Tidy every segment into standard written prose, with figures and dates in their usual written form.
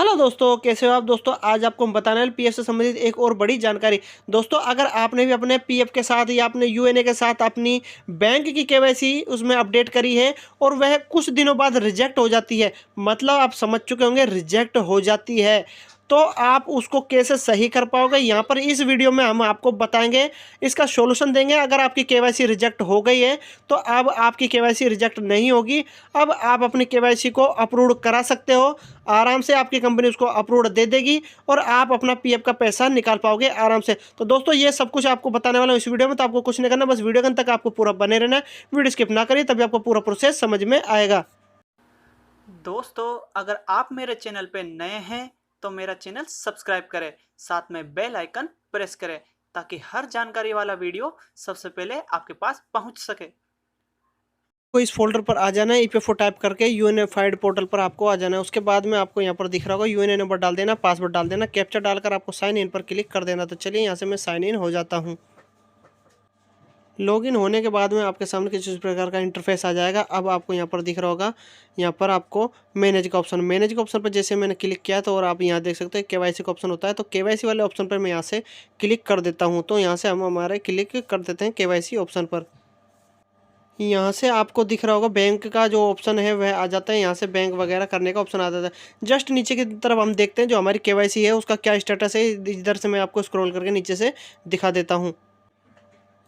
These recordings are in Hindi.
हेलो दोस्तों, कैसे हो आप दोस्तों। आज आपको हम बताने वाले पीएफ से संबंधित एक और बड़ी जानकारी। दोस्तों, अगर आपने भी अपने पीएफ के साथ या अपने यूएनए के साथ अपनी बैंक की केवाईसी उसमें अपडेट करी है और वह कुछ दिनों बाद रिजेक्ट हो जाती है, मतलब आप समझ चुके होंगे रिजेक्ट हो जाती है, तो आप उसको कैसे सही कर पाओगे, यहाँ पर इस वीडियो में हम आपको बताएंगे, इसका सॉल्यूशन देंगे। अगर आपकी केवाईसी रिजेक्ट हो गई है तो अब आपकी केवाईसी रिजेक्ट नहीं होगी। अब आप अपनी केवाईसी को अप्रूव करा सकते हो, आराम से आपकी कंपनी उसको अप्रूव दे देगी और आप अपना पीएफ का पैसा निकाल पाओगे आराम से। तो दोस्तों, ये सब कुछ आपको बताने वाला हूँ इस वीडियो में, तो आपको कुछ नहीं करना, बस वीडियो के अंत तक आपको पूरा बने रहना है, वीडियो स्किप ना करिए, तभी आपको पूरा प्रोसेस समझ में आएगा। दोस्तों, अगर आप मेरे चैनल पे नए हैं तो मेरा चैनल सब्सक्राइब करें, साथ में बेल आइकन प्रेस करें ताकि हर जानकारी वाला वीडियो सबसे पहले आपके पास पहुंच सके। तो इस फोल्डर पर आ जाना है, ईपीएफओ टाइप करके यूनिफाइड पोर्टल पर आपको आ जाना है। उसके बाद में आपको यहाँ पर दिख रहा होगा यूएनए नंबर डाल देना, पासवर्ड डाल देना, कैप्चा डालकर आपको साइन इन पर क्लिक कर देना। तो चलिए यहाँ से मैं साइन इन हो जाता हूँ। लॉगिन होने के बाद में आपके सामने किसी प्रकार का इंटरफेस आ जाएगा। अब आपको यहाँ पर दिख रहा होगा, यहाँ पर आपको मैनेज का ऑप्शन, मैनेज का ऑप्शन पर जैसे मैंने क्लिक किया तो और आप यहाँ देख सकते हैं केवाईसी का ऑप्शन होता है। तो केवाईसी वाले ऑप्शन पर मैं यहाँ से क्लिक कर देता हूँ। तो यहाँ से हम हमारे क्लिक कर देते हैं केवाईसी ऑप्शन पर। यहाँ से आपको दिख रहा होगा बैंक का जो ऑप्शन है वह आ जाता है, यहाँ से बैंक वगैरह करने का ऑप्शन आ जाता है। जस्ट नीचे की तरफ हम देखते हैं जो हमारी केवाईसी है उसका क्या स्टेटस है। इधर से मैं आपको स्क्रॉल करके नीचे से दिखा देता हूँ।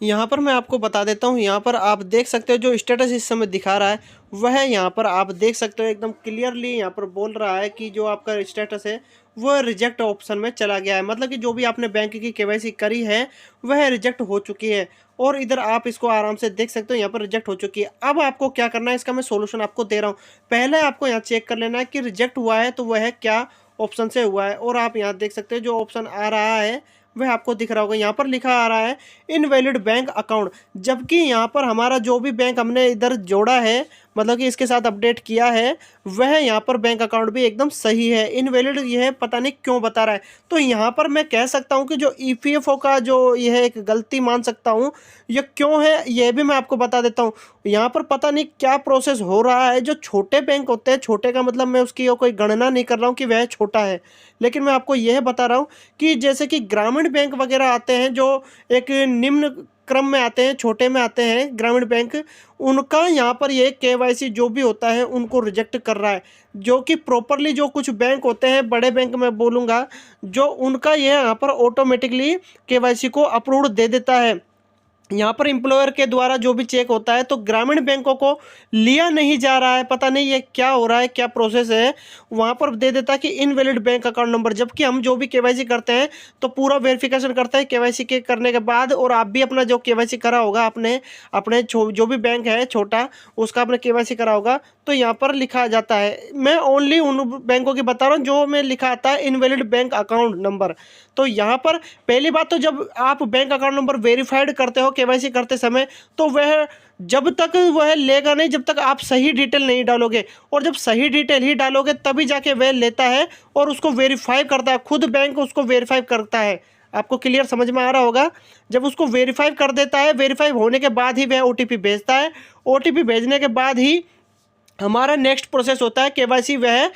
यहाँ पर मैं आपको बता देता हूँ, यहाँ पर आप देख सकते हो जो स्टेटस इस समय दिखा रहा है वह यहाँ पर आप देख सकते हो एकदम क्लियरली यहाँ पर बोल रहा है कि जो आपका स्टेटस है वह रिजेक्ट ऑप्शन में चला गया है। मतलब कि जो भी आपने बैंक की केवाईसी करी है वह रिजेक्ट हो चुकी है और इधर आप इसको आराम से देख सकते हो यहाँ पर रिजेक्ट हो चुकी है। अब आपको क्या करना है, इसका मैं सोल्यूशन आपको दे रहा हूँ। पहले आपको यहाँ चेक कर लेना है कि रिजेक्ट हुआ है तो वह क्या ऑप्शन से हुआ है। और आप यहाँ देख सकते हो जो ऑप्शन आ रहा है वह आपको दिख रहा होगा, यहाँ पर लिखा आ रहा है इनवैलिड बैंक अकाउंट। जबकि यहाँ पर हमारा जो भी बैंक हमने इधर जोड़ा है, मतलब कि इसके साथ अपडेट किया है, वह यहाँ पर बैंक अकाउंट भी एकदम सही है। इनवैलिड यह पता नहीं क्यों बता रहा है। तो यहाँ पर मैं कह सकता हूँ कि जो ईपीएफओ का जो यह एक गलती मान सकता हूँ, यह क्यों है यह भी मैं आपको बता देता हूँ। यहाँ पर पता नहीं क्या प्रोसेस हो रहा है। जो छोटे बैंक होते हैं, छोटे का मतलब मैं उसकी कोई गणना नहीं कर रहा हूँ कि वह छोटा है, लेकिन मैं आपको यह बता रहा हूँ कि जैसे कि ग्रामीण बैंक वगैरह आते हैं जो एक निम्न क्रम में आते हैं, छोटे में आते हैं ग्रामीण बैंक, उनका यहाँ पर ये केवाईसी जो भी होता है उनको रिजेक्ट कर रहा है। जो कि प्रॉपरली जो कुछ बैंक होते हैं, बड़े बैंक मैं बोलूँगा, जो उनका ये यहाँ पर ऑटोमेटिकली केवाईसी को अप्रूव दे देता है। यहाँ पर एम्प्लॉयर के द्वारा जो भी चेक होता है तो ग्रामीण बैंकों को लिया नहीं जा रहा है। पता नहीं ये क्या हो रहा है, क्या प्रोसेस है। वहाँ पर दे देता है कि इनवैलिड बैंक अकाउंट नंबर, जबकि हम जो भी केवाईसी करते हैं तो पूरा वेरिफिकेशन करते हैं केवाईसी के करने के बाद। और आप भी अपना जो केवाईसी करा होगा अपने अपने जो भी बैंक है छोटा, उसका आपने केवाईसी करा होगा तो यहाँ पर लिखा जाता है। मैं ओनली उन बैंकों की बता रहा हूँ जो में लिखा आता है इनवैलिड बैंक अकाउंट नंबर। तो यहाँ पर पहली बात तो जब आप बैंक अकाउंट नंबर वेरीफाइड करते हो केवाईसी करते समय, तो वह जब तक वह लेगा नहीं जब तक आप सही डिटेल नहीं डालोगे। और जब सही डिटेल ही डालोगे तभी जाके वह लेता है और उसको वेरीफाई करता है, खुद बैंक उसको वेरीफाई करता है। आपको क्लियर समझ में आ रहा होगा। जब उसको वेरीफाई कर देता है, वेरीफाई होने के बाद ही वह ओटीपी भेजता है। ओटीपी भेजने के बाद ही हमारा नेक्स्ट प्रोसेस होता है केवाईसी, वह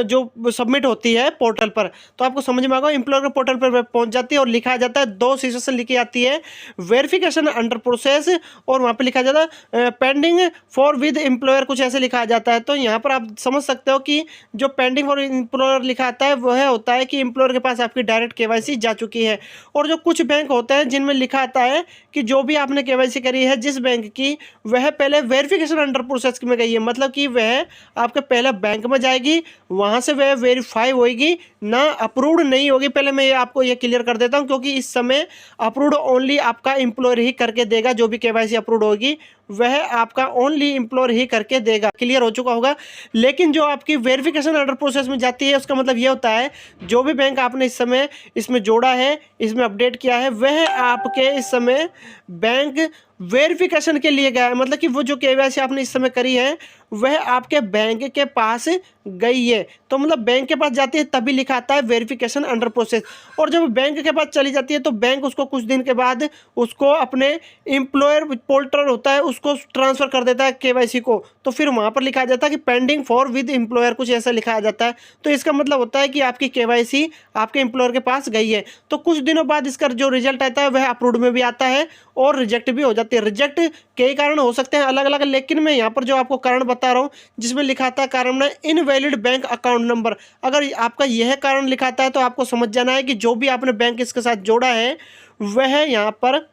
जो सबमिट होती है पोर्टल पर। तो आपको समझ में आएगा, एम्प्लॉयर के पोर्टल पर पहुंच जाती है और लिखा जाता है, दो शीर्षक से लिखी आती है वेरिफिकेशन अंडर प्रोसेस, और वहाँ पे लिखा जाता है पेंडिंग फॉर विद एम्प्लॉयर, कुछ ऐसे लिखा जाता है। तो यहाँ पर आप समझ सकते हो कि जो पेंडिंग फॉर एम्प्लॉयर लिखा आता है वह होता है कि एम्प्लॉयर के पास आपकी डायरेक्ट केवाईसी जा चुकी है। और जो कुछ बैंक होते हैं जिनमें लिखा आता है कि जो भी आपने केवाईसी करी है जिस बैंक की, वह पहले वेरिफिकेशन अंडर प्रोसेस में गई है, मतलब कि वह आपके पहले बैंक में जाएगी, वहां से वह वेरीफाई होगी ना, अप्रूव्ड नहीं होगी। पहले मैं आपको ये क्लियर कर देता हूं क्योंकि इस समय अप्रूव्ड ओनली आपका एम्प्लॉयर ही करके देगा। जो भी केवाईसी अप्रूव्ड होगी वह आपका ओनली एम्प्लॉयर ही करके देगा। क्लियर हो चुका होगा। लेकिन जो आपकी वेरिफिकेशन अंडर प्रोसेस में जाती है उसका मतलब ये होता है जो भी बैंक आपने इस समय इसमें जोड़ा है, इसमें अपडेट किया है, वह आपके इस समय बैंक वेरिफिकेशन के लिए गया है। मतलब कि वो जो केवाईसी आपने इस समय करी है वह आपके बैंक के पास गई है, तो मतलब बैंक के पास जाती है तभी लिखा आता है वेरिफिकेशन अंडर प्रोसेस। और जब बैंक के पास चली जाती है तो बैंक उसको कुछ दिन के बाद उसको अपने एम्प्लॉयर पोर्टल होता है उसको ट्रांसफ़र कर देता है केवाईसी को, तो फिर वहाँ पर लिखा जाता है कि पेंडिंग फॉर विद एम्प्लॉयर, कुछ ऐसा लिखा जाता है। तो इसका मतलब होता है कि आपकी केवाईसी आपके एम्प्लॉयर के पास गई है। तो कुछ दिनों बाद इसका जो रिजल्ट आता है वह अप्रूव्ड में भी आता है और रिजेक्ट भी हो जाती है। रिजेक्ट कई कारण हो सकते हैं अलग अलग, लेकिन मैं यहाँ पर जो आपको कारण बता रहा हूँ जिसमें लिखा था कारण में इनवैलिड बैंक अकाउंट नंबर, अगर आपका यह कारण लिखाता है तो आपको समझ जाना है कि जो भी आपने बैंक इसके साथ जोड़ा है वह यहाँ पर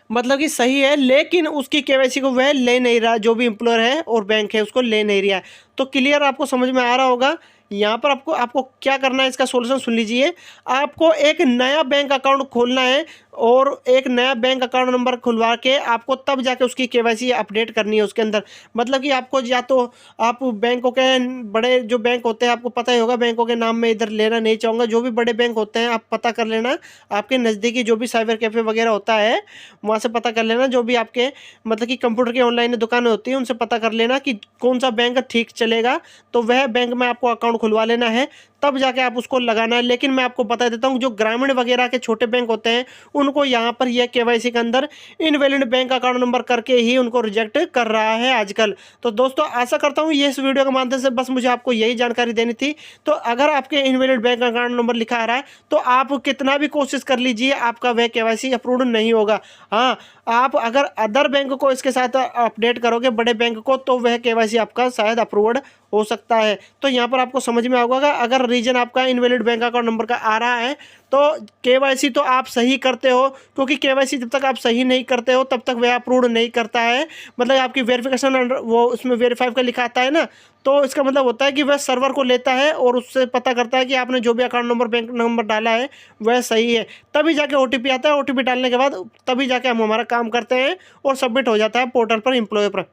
मतलब कि सही है, लेकिन उसकी केवाईसी को वह ले नहीं रहा, जो भी एम्प्लॉयर है और बैंक है उसको ले नहीं रहा है। तो क्लियर आपको समझ में आ रहा होगा। यहाँ पर आपको आपको क्या करना है, इसका सॉल्यूशन सुन लीजिए। आपको एक नया बैंक अकाउंट खोलना है और एक नया बैंक अकाउंट नंबर खुलवा के आपको तब जाके उसकी केवाईसी अपडेट करनी है उसके अंदर। मतलब कि आपको या तो आप बैंकों के बड़े जो बैंक होते हैं आपको पता ही होगा, बैंकों के नाम में इधर लेना नहीं चाहूँगा, जो भी बड़े बैंक होते हैं आप पता कर लेना, आपके नज़दीकी जो भी साइबर कैफ़े वगैरह होता है वहाँ से पता कर लेना, जो भी आपके मतलब कि कंप्यूटर की ऑनलाइन दुकानें होती हैं उनसे पता कर लेना कि कौन सा बैंक ठीक चलेगा, तो वह बैंक में आपको अकाउंट खुलवा लेना है, तब जाके आप उसको लगाना है। लेकिन मैं आपको बता देता हूँ जो ग्रामीण वगैरह के छोटे बैंक होते हैं उनको यहाँ पर यह केवाईसी के अंदर इनवैलिड बैंक अकाउंट नंबर करके ही उनको रिजेक्ट कर रहा है आजकल। तो दोस्तों आशा करता हूँ ये इस वीडियो के माध्यम से बस मुझे आपको यही जानकारी देनी थी। तो अगर आपके इनवैलिड बैंक अकाउंट नंबर लिखा आ रहा है तो आप कितना भी कोशिश कर लीजिए आपका वह केवाईसी अप्रूव्ड नहीं होगा। हाँ, आप अगर अदर बैंक को इसके साथ अपडेट करोगे बड़े बैंक को तो वह केवाईसी आपका शायद अप्रूव्ड हो सकता है। तो यहाँ पर आपको समझ में आएगा अगर रीजन आपका इनवैलिड बैंक अकाउंट नंबर का आ रहा है तो केवाईसी तो आप सही करते हो, क्योंकि केवाईसी जब तक आप सही नहीं करते हो तब तक वह अप्रूव्ड नहीं करता है। मतलब आपकी वेरिफिकेशन वो उसमें वेरीफाई का लिखा आता है ना, तो इसका मतलब होता है कि वह सर्वर को लेता है और उससे पता करता है कि आपने जो भी अकाउंट नंबर बैंक नंबर डाला है वह सही है, तभी जाके ओटीपी आता है। ओटीपी डालने के बाद तभी जाके हम हमारा काम करते हैं और सबमिट हो जाता है पोर्टल पर एम्प्लॉय पर।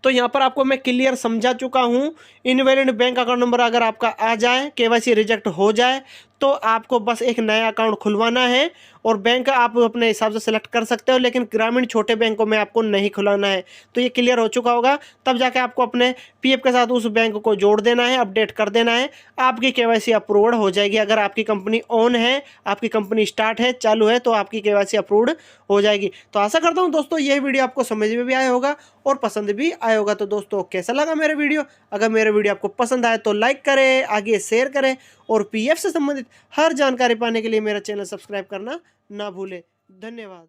तो यहाँ पर आपको मैं क्लियर समझा चुका हूँ। इनवैलिड बैंक अकाउंट नंबर अगर आपका आ जाए, केवाईसी रिजेक्ट हो जाए, तो आपको बस एक नया अकाउंट खुलवाना है और बैंक आप अपने हिसाब से सेलेक्ट कर सकते हो, लेकिन ग्रामीण छोटे बैंकों में आपको नहीं खुलाना है। तो ये क्लियर हो चुका होगा। तब जाके आपको अपने पीएफ के साथ उस बैंक को जोड़ देना है, अपडेट कर देना है, आपकी केवाईसी अप्रूव्ड हो जाएगी। अगर आपकी कंपनी ऑन है, आपकी कंपनी स्टार्ट है, चालू है, तो आपकी केवाईसी अप्रूव्ड हो जाएगी। तो आशा करता हूँ दोस्तों यह वीडियो आपको समझ में भी आया होगा और पसंद भी आया होगा। तो दोस्तों कैसा लगा मेरा वीडियो? अगर मेरा वीडियो आपको पसंद आए तो लाइक करें, आगे शेयर करें और पीएफ से संबंधित हर जानकारी पाने के लिए मेरा चैनल सब्सक्राइब करना ना भूलें। धन्यवाद।